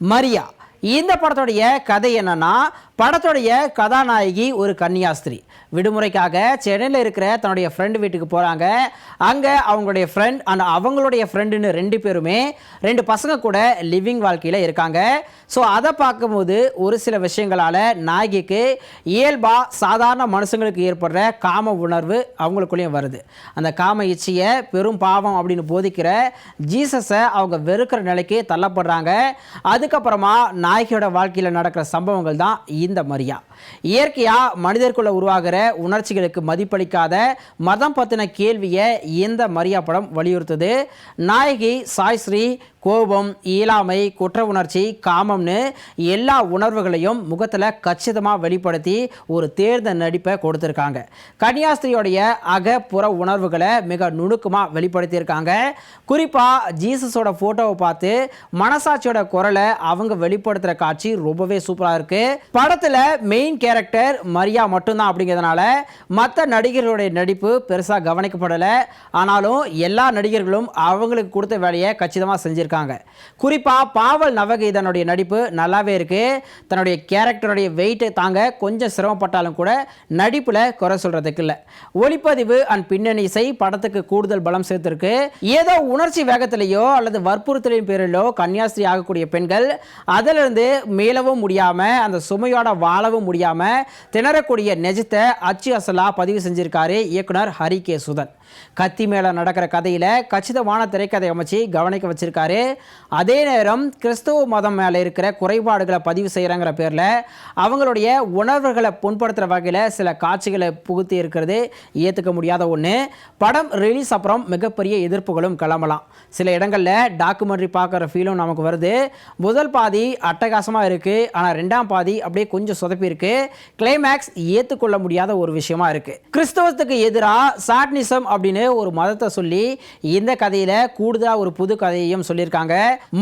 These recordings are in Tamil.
மரியா. இந்த படத்துடைய கதை என்னன்னா, படத்துடைய கதாநாயகி ஒரு கன்னியாஸ்திரி. விடுமுறைக்காக சென்னையில் இருக்கிற தன்னுடைய ஃப்ரெண்டு வீட்டுக்கு போகிறாங்க. அங்கே அவங்களுடைய ஃப்ரெண்ட் அண்ட் அவங்களுடைய ஃப்ரெண்டுன்னு 2 பேருமே 2 பசங்க கூட லிவிங் வாழ்க்கையில் இருக்காங்க. ஸோ அதை பார்க்கும்போது ஒரு சில விஷயங்களால் நாயகிக்கு இயல்பாக சாதாரண மனுஷங்களுக்கு ஏற்படுற காம உணர்வு அவங்களுக்குள்ளேயும் வருது. அந்த காம இச்சையை பெரும் பாவம் அப்படின்னு போதிக்கிற ஜீசஸை அவங்க வெறுக்கிற நிலைக்கு தள்ளப்படுறாங்க. அதுக்கப்புறமா நாயகியோட வாழ்க்கையில் நடக்கிற சம்பவங்கள் தான் இந்த மரியா. இயற்கையாக மனிதர்க்குள்ள உருவாகிற உணர்ச்சிகளுக்கு மதிப்பளிக்காத மதம் பற்றின கேள்வியை இந்த மரியா படம் வலியுறுத்துது. நாயகி சாய்ஸ்ரீ கோபம், இயலாமை, குற்ற உணர்ச்சி, காமம்னு எல்லா உணர்வுகளையும் முகத்தில் கச்சிதமாக வெளிப்படுத்தி ஒரு தேர்ந்த நடிப்பை கொடுத்துருக்காங்க. கன்னியாஸ்திரியோடைய அகப்புற உணர்வுகளை மிக நுணுக்கமாக வெளிப்படுத்தியிருக்காங்க. குறிப்பாக ஜீசஸோட ஃபோட்டோவை பார்த்து மனசாட்சியோட குரலை அவங்க வெளிப்படுத்துகிற காட்சி ரொம்பவே சூப்பராக இருக்குது. படத்தில் மெயின் கேரக்டர் மரியா மட்டும்தான் அப்படிங்கிறதுனால மற்ற நடிகர்களுடைய நடிப்பு பெருசாக கவனிக்கப்படலை. ஆனாலும் எல்லா நடிகர்களும் அவங்களுக்கு கொடுத்த வேலையை கச்சிதமாக செஞ்சிருக்காங்க. குறிப்பாக பாவல் நவகீதனுடைய நடிப்பு நல்லாவே இருக்கு. தன்னுடைய கேரக்டருடைய வெயிட்டை தாங்க கொஞ்சம் சிரமப்பட்டாலும் கூட நடிப்பில் குறை சொல்றதுக்கு இல்லை. ஒளிப்பதிவு அண்ட் பின்னணி இசை படத்துக்கு கூடுதல் பலம் சேர்த்திருக்கு. ஏதோ உணர்ச்சி வேகத்திலேயோ அல்லது வற்புறுத்தலின் பேரிலோ கன்னியாஸ்திரி ஆகக்கூடிய பெண்கள் அதிலிருந்து மீளவும் முடியாம அந்த சுமையோட வாழவும் முடியாம திணறக்கூடிய நெஜத்தை அச்சு அசலா பதிவு செஞ்சிருக்காரு இயக்குனர் ஹரி கே சுதன். கத்தி மேல நடக்கிற கதையில கச்சிதமான திரைக்கதை அமைச்சு கவனிக்க வச்சிருக்காரு. அதே நேரம் கிறிஸ்துவ மதம் மேல இருக்கிற குறைபாடுகளை பதிவு செய்யறங்கிற பேர்ல அவங்களுடைய உணர்வுகளை புண்படுத்துற வகையில சில காட்சிகளை புகுத்தி இருக்கிறது ஏத்துக்க முடியாத ஒண்ணு. படம் ரிலீஸ் அப்புறம் மிகப்பெரிய எதிர்ப்புகளும் கிளம்பலாம். சில இடங்கள்ல டாக்குமெண்ட்ரி பார்க்குற ஃபீலும் நமக்கு வருது. முதல் பாதி அட்டகாசமா இருக்கு, ஆனா 2ஆம் பாதி அப்படியே கொஞ்சம் சொதப்பி இருக்கு. கிளைமேக்ஸ் ஏத்துக்கொள்ள முடியாத ஒரு விஷயமா இருக்கு. கிறிஸ்தவத்துக்கு எதிராக சாட்னிசம் அப்படின்னு ஒரு மதத்தை சொல்லி இந்த கதையில கூடுதலா ஒரு புது கதையையும் சொல்லியிருக்காங்க.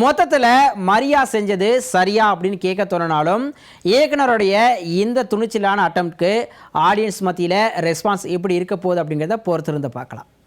மொத்தத்தில் மரியா செஞ்சது சரியா அப்படின்னு கேட்க தோணினாலும் இயக்குனருடைய இந்த துணிச்சலான அட்டம்ப்ட்க்கு ஆடியன்ஸ் மத்தியில் ரெஸ்பான்ஸ் எப்படி இருக்க போகுது அப்படிங்கிறத பொறுத்திருந்து பார்க்கலாம்.